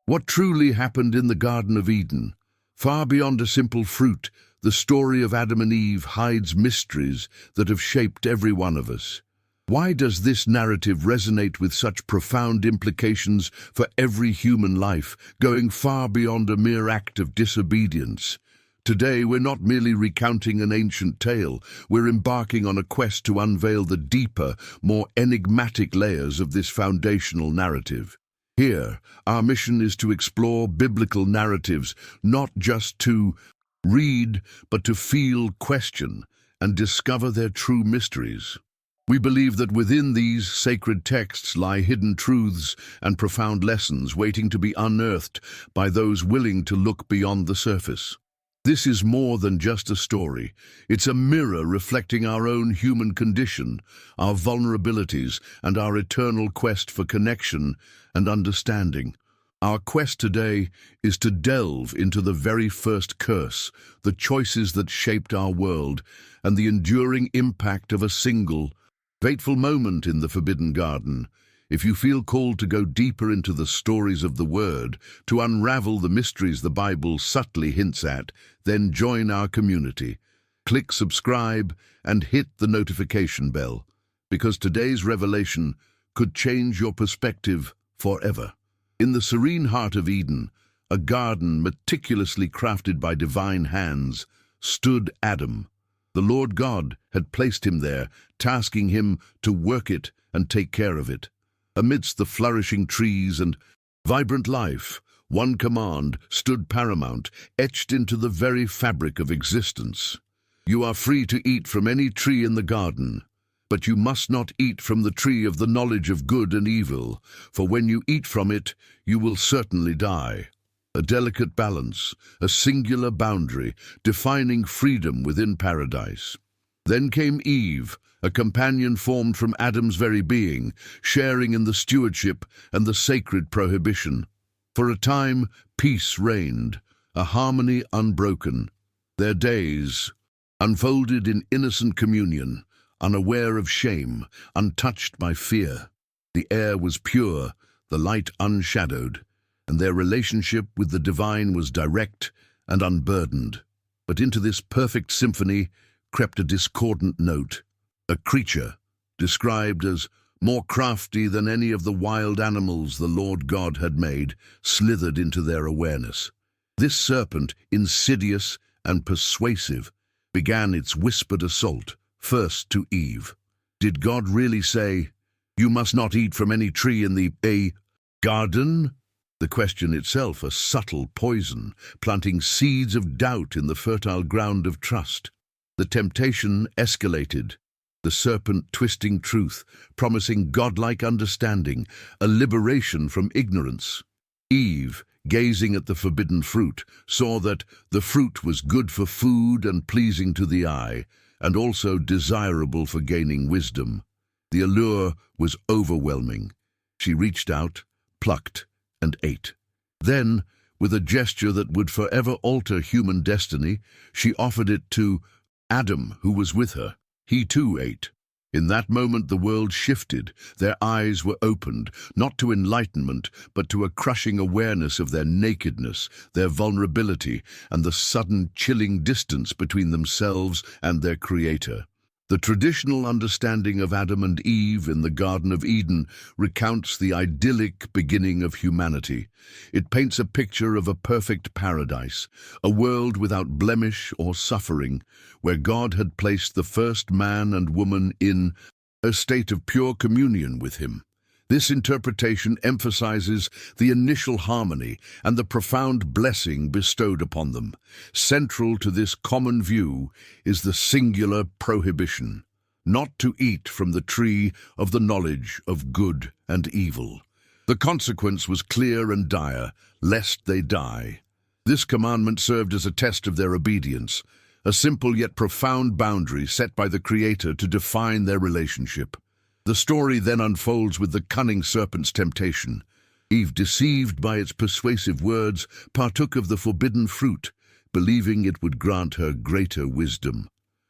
What truly happened in the Garden of Eden? Far beyond a simple fruit, the story of Adam and Eve hides mysteries that have shaped every one of us. Why does this narrative resonate with such profound implications for every human life, going far beyond a mere act of disobedience? Today, we're not merely recounting an ancient tale, we're embarking on a quest to unveil the deeper, more enigmatic layers of this foundational narrative. Here, our mission is to explore biblical narratives, not just to read, but to feel, question, and discover their true mysteries. We believe that within these sacred texts lie hidden truths and profound lessons waiting to be unearthed by those willing to look beyond the surface. This is more than just a story. It's a mirror reflecting our own human condition, our vulnerabilities, and our eternal quest for connection and understanding. Our quest today is to delve into the very first curse, the choices that shaped our world, and the enduring impact of a single, fateful moment in the Forbidden Garden. If you feel called to go deeper into the stories of the Word, to unravel the mysteries the Bible subtly hints at, then join our community. Click subscribe and hit the notification bell, because today's revelation could change your perspective forever. In the serene heart of Eden, a garden meticulously crafted by divine hands, stood Adam. The Lord God had placed him there, tasking him to work it and take care of it. Amidst the flourishing trees and vibrant life, one command stood paramount, etched into the very fabric of existence. You are free to eat from any tree in the garden, but you must not eat from the tree of the knowledge of good and evil, for when you eat from it, you will certainly die. A delicate balance, a singular boundary, defining freedom within paradise. Then came Eve, a companion formed from Adam's very being, sharing in the stewardship and the sacred prohibition. For a time, peace reigned, a harmony unbroken. Their days unfolded in innocent communion, unaware of shame, untouched by fear. The air was pure, the light unshadowed, and their relationship with the divine was direct and unburdened. But into this perfect symphony crept a discordant note. A creature, described as more crafty than any of the wild animals the Lord God had made, slithered into their awareness. This serpent, insidious and persuasive, began its whispered assault, first to Eve. Did God really say, "You must not eat from any tree in the garden"? The question itself a subtle poison, planting seeds of doubt in the fertile ground of trust. The temptation escalated, the serpent twisting truth, promising godlike understanding, a liberation from ignorance. Eve, gazing at the forbidden fruit, saw that the fruit was good for food and pleasing to the eye, and also desirable for gaining wisdom. The allure was overwhelming. She reached out, plucked, and ate. Then, with a gesture that would forever alter human destiny, she offered it to Adam, who was with her. He too ate. In that moment the world shifted. Their eyes were opened, not to enlightenment, but to a crushing awareness of their nakedness, their vulnerability, and the sudden chilling distance between themselves and their Creator. The traditional understanding of Adam and Eve in the Garden of Eden recounts the idyllic beginning of humanity. It paints a picture of a perfect paradise, a world without blemish or suffering, where God had placed the first man and woman in a state of pure communion with Him. This interpretation emphasizes the initial harmony and the profound blessing bestowed upon them. Central to this common view is the singular prohibition, not to eat from the tree of the knowledge of good and evil. The consequence was clear and dire, lest they die. This commandment served as a test of their obedience, a simple yet profound boundary set by the Creator to define their relationship. The story then unfolds with the cunning serpent's temptation. Eve, deceived by its persuasive words, partook of the forbidden fruit, believing it would grant her greater wisdom.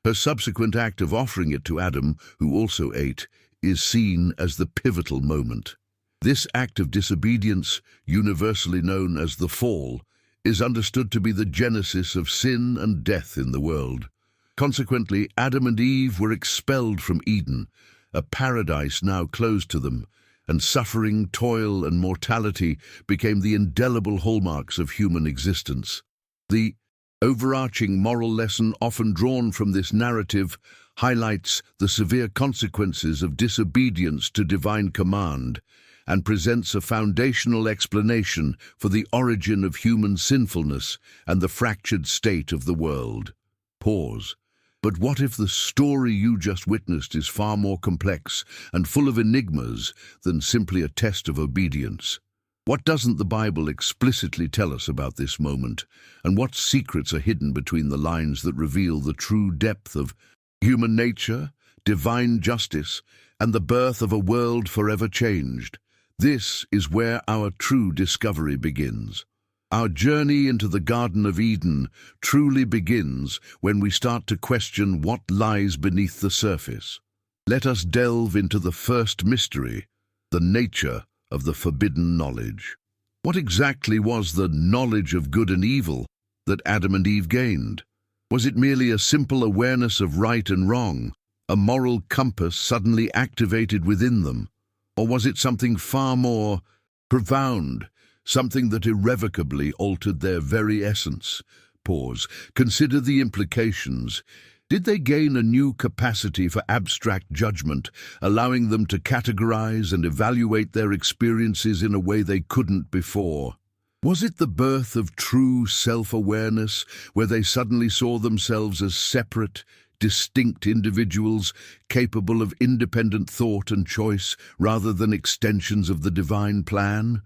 Her subsequent act of offering it to Adam, who also ate, is seen as the pivotal moment. This act of disobedience, universally known as the fall, is understood to be the genesis of sin and death in the world. Consequently, Adam and Eve were expelled from Eden, a paradise now closed to them, and suffering, toil, and mortality became the indelible hallmarks of human existence. The overarching moral lesson often drawn from this narrative highlights the severe consequences of disobedience to divine command and presents a foundational explanation for the origin of human sinfulness and the fractured state of the world. Pause. But what if the story you just witnessed is far more complex and full of enigmas than simply a test of obedience? What doesn't the Bible explicitly tell us about this moment, and what secrets are hidden between the lines that reveal the true depth of human nature, divine justice, and the birth of a world forever changed? This is where our true discovery begins. Our journey into the Garden of Eden truly begins when we start to question what lies beneath the surface. Let us delve into the first mystery, the nature of the forbidden knowledge. What exactly was the knowledge of good and evil that Adam and Eve gained? Was it merely a simple awareness of right and wrong, a moral compass suddenly activated within them? Or was it something far more profound, something that irrevocably altered their very essence? Pause. Consider the implications. Did they gain a new capacity for abstract judgment, allowing them to categorize and evaluate their experiences in a way they couldn't before? Was it the birth of true self-awareness, where they suddenly saw themselves as separate, distinct individuals capable of independent thought and choice rather than extensions of the divine plan?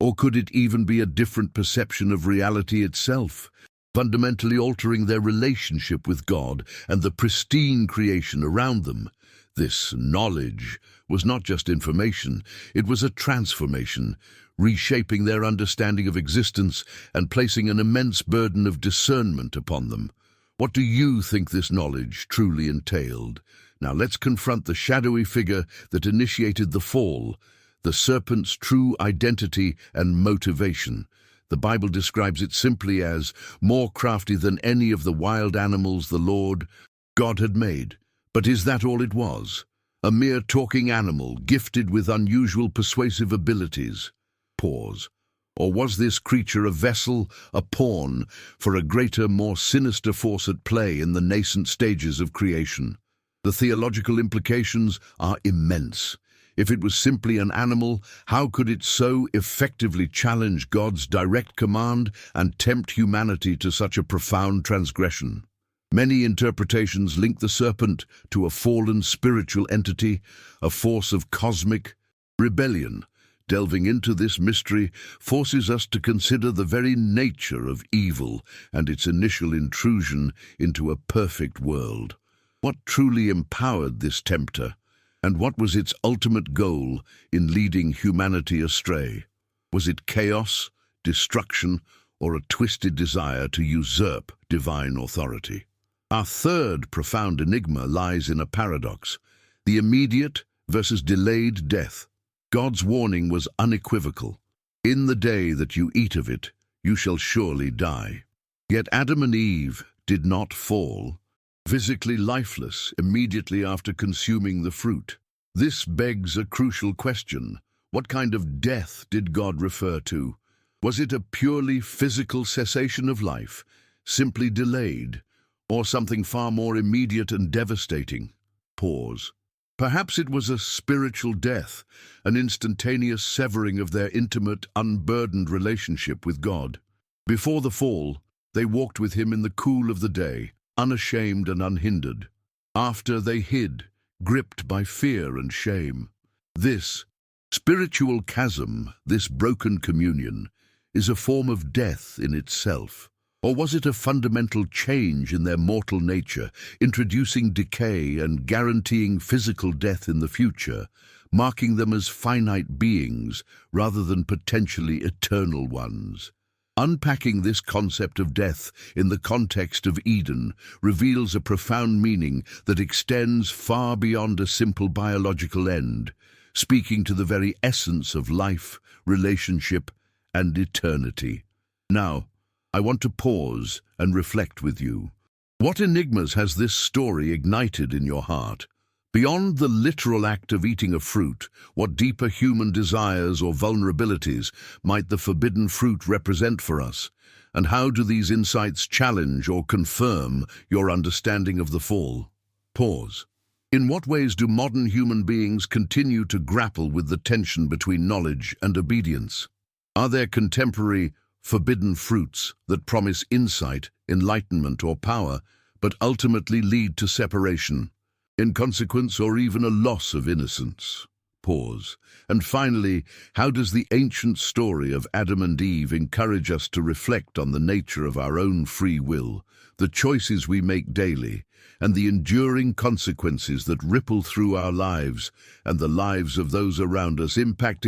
Or could it even be a different perception of reality itself, fundamentally altering their relationship with God and the pristine creation around them? This knowledge was not just information, it was a transformation, reshaping their understanding of existence and placing an immense burden of discernment upon them. What do you think this knowledge truly entailed? Now let's confront the shadowy figure that initiated the fall, the serpent's true identity and motivation. The Bible describes it simply as more crafty than any of the wild animals the Lord God had made. But is that all it was? A mere talking animal, gifted with unusual persuasive abilities? Pause. Or was this creature a vessel, a pawn, for a greater, more sinister force at play in the nascent stages of creation? The theological implications are immense. If it was simply an animal, how could it so effectively challenge God's direct command and tempt humanity to such a profound transgression? Many interpretations link the serpent to a fallen spiritual entity, a force of cosmic rebellion. Delving into this mystery forces us to consider the very nature of evil and its initial intrusion into a perfect world. What truly empowered this tempter, and what was its ultimate goal in leading humanity astray? Was it chaos, destruction, or a twisted desire to usurp divine authority? Our third profound enigma lies in a paradox: the immediate versus delayed death. God's warning was unequivocal. In the day that you eat of it, you shall surely die. Yet Adam and Eve did not fall, physically lifeless immediately after consuming the fruit. This begs a crucial question. What kind of death did God refer to? Was it a purely physical cessation of life, simply delayed, or something far more immediate and devastating? Pause. Perhaps it was a spiritual death, an instantaneous severing of their intimate, unburdened relationship with God. Before the fall, they walked with Him in the cool of the day, unashamed and unhindered. After, they hid, gripped by fear and shame. This spiritual chasm, this broken communion, is a form of death in itself. Or was it a fundamental change in their mortal nature, introducing decay and guaranteeing physical death in the future, marking them as finite beings rather than potentially eternal ones? Unpacking this concept of death in the context of Eden reveals a profound meaning that extends far beyond a simple biological end. speaking to the very essence of life, relationship, and eternity. Now, I want to pause and reflect with you. What enigmas has this story ignited in your heart? Beyond the literal act of eating a fruit, what deeper human desires or vulnerabilities might the forbidden fruit represent for us? And how do these insights challenge or confirm your understanding of the fall? Pause. In what ways do modern human beings continue to grapple with the tension between knowledge and obedience? Are there contemporary forbidden fruits that promise insight, enlightenment, or power, but ultimately lead to separation, inconsequence, or even a loss of innocence? Pause. And finally, how does the ancient story of Adam and Eve encourage us to reflect on the nature of our own free will, the choices we make daily, and the enduring consequences that ripple through our lives and the lives of those around us, impacting